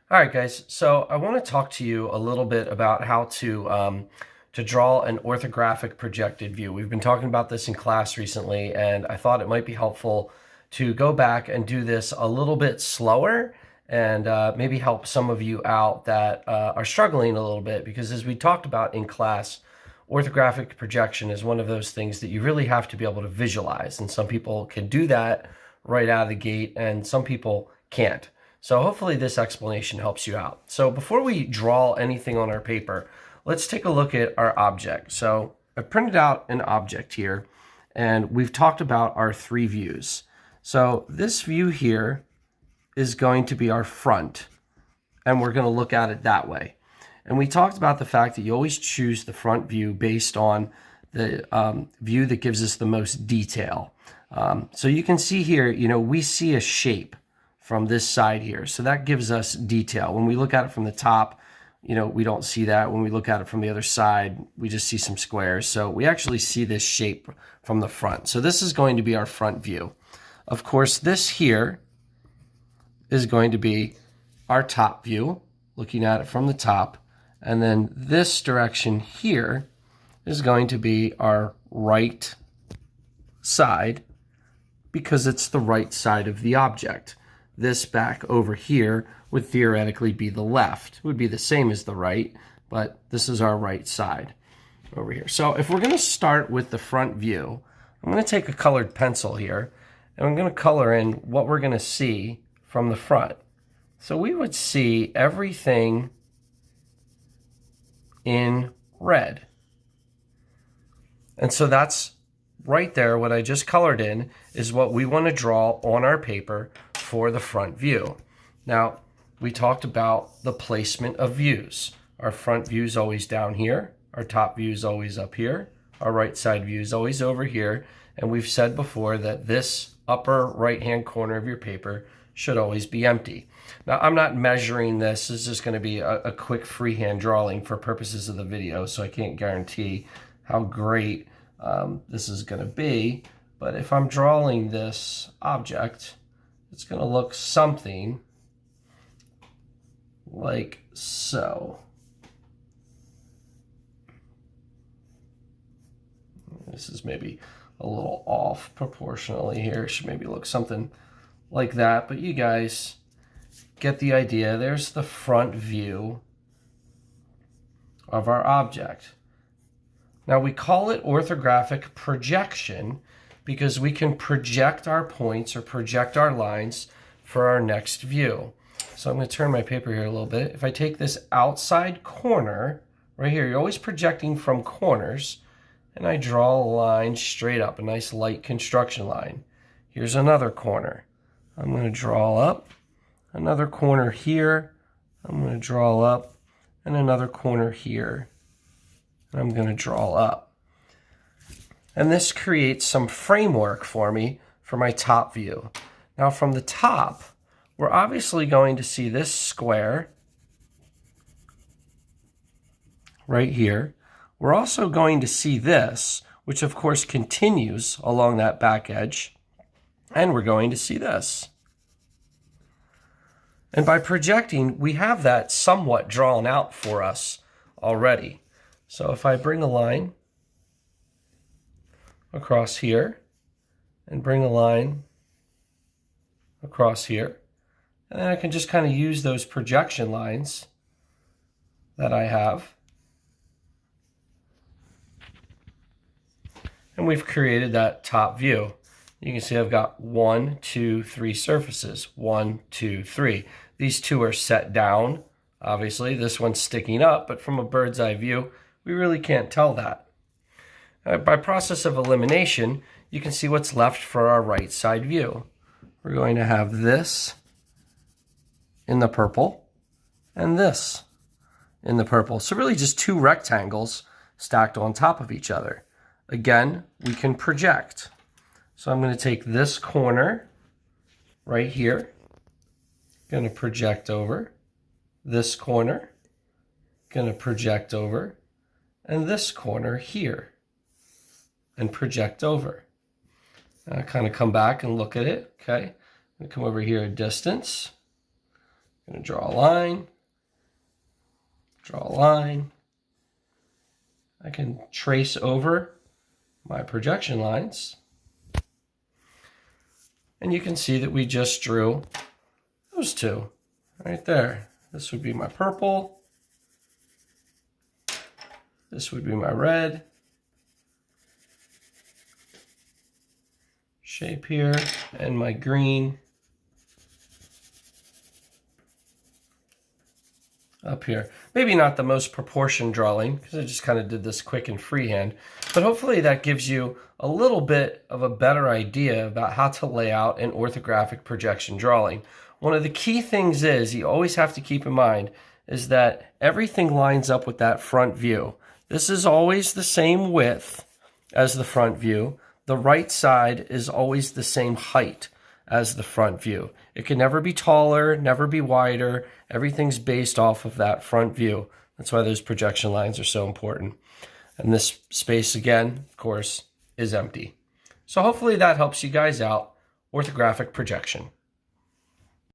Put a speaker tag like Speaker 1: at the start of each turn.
Speaker 1: All right, guys. So I want to talk to you a little bit about how to draw an orthographic projected view. We've been talking about this in class recently, and I thought it might be helpful to go back and do this a little bit slower and maybe help some of you out that are struggling a little bit, because as we talked about in class, orthographic projection is one of those things that you really have to be able to visualize, and some people can do that right out of the gate and some people can't. So hopefully this explanation helps you out. So before we draw anything on our paper, let's take a look at our object. So I've printed out an object here, and we've talked about our three views. So this view here is going to be our front, and we're going to look at it that way. And we talked about the fact that you always choose the front view based on the view that gives us the most detail. So you can see here, we see a shape from this side here. So that gives us detail. When we look at it from the top, we don't see that. When we look at it from the other side, we just see some squares. So we actually see this shape from the front. So this is going to be our front view. Of course, this here is going to be our top view, looking at it from the top. And then this direction here is going to be our right side, because it's the right side of the object. This back over here would theoretically be the left. It would be the same as the right, but this is our right side over here. So if we're going to start with the front view, I'm going to take a colored pencil here, and I'm going to color in what we're going to see from the front. So we would see everything in red. And so that's right there, what I just colored in is what we want to draw on our paper for the front view. Now, we talked about the placement of views. Our front view is always down here. Our top view is always up here. Our right side view is always over here. And we've said before that this upper right-hand corner of your paper should always be empty. Now, I'm not measuring this. This is just going to be a quick freehand drawing for purposes of the video, so I can't guarantee how great this is going to be. But if I'm drawing this object, it's going to look something like so. This is maybe a little off proportionally here. It should maybe look something like that, but you guys get the idea. There's the front view of our object. Now we call it orthographic projection because we can project our points or project our lines for our next view. So I'm going to turn my paper here a little bit. If I take this outside corner right here, you're always projecting from corners, and I draw a line straight up, a nice light construction line. Here's another corner. I'm going to draw up another corner here. I'm going to draw up and another corner here. And I'm going to draw up. And this creates some framework for me for my top view. Now from the top, we're obviously going to see this square right here. We're also going to see this, which of course continues along that back edge. And we're going to see this. And by projecting, we have that somewhat drawn out for us already. So if I bring a line across here and bring a line across here, and then I can just kind of use those projection lines that I have. And we've created that top view. You can see I've got 1, 2, 3 surfaces. 1, 2, 3. These two are set down. Obviously, this one's sticking up, but from a bird's eye view, we really can't tell that. By process of elimination, you can see what's left for our right side view. We're going to have this in the purple and this in the purple. So really just two rectangles stacked on top of each other. Again, we can project. So I'm going to take this corner right here, going to project over, this corner, going to project over, and this corner here, and project over. And I kind of come back and look at it, okay? I'm going to come over here a distance, I'm going to draw a line, draw a line. I can trace over my projection lines. And you can see that we just drew those two right there. This would be my purple. This would be my red shape here, and my green up here. Maybe not the most proportioned drawing, because I just kind of did this quick and freehand, but hopefully that gives you a little bit of a better idea about how to lay out an orthographic projection drawing. One of the key things is, you always have to keep in mind, is that everything lines up with that front view. This is always the same width as the front view. The right side is always the same height as the front view. It can never be taller, never be wider. Everything's based off of that front view. That's why those projection lines are so important. And this space, again, of course, is empty. So hopefully that helps you guys out. Orthographic projection.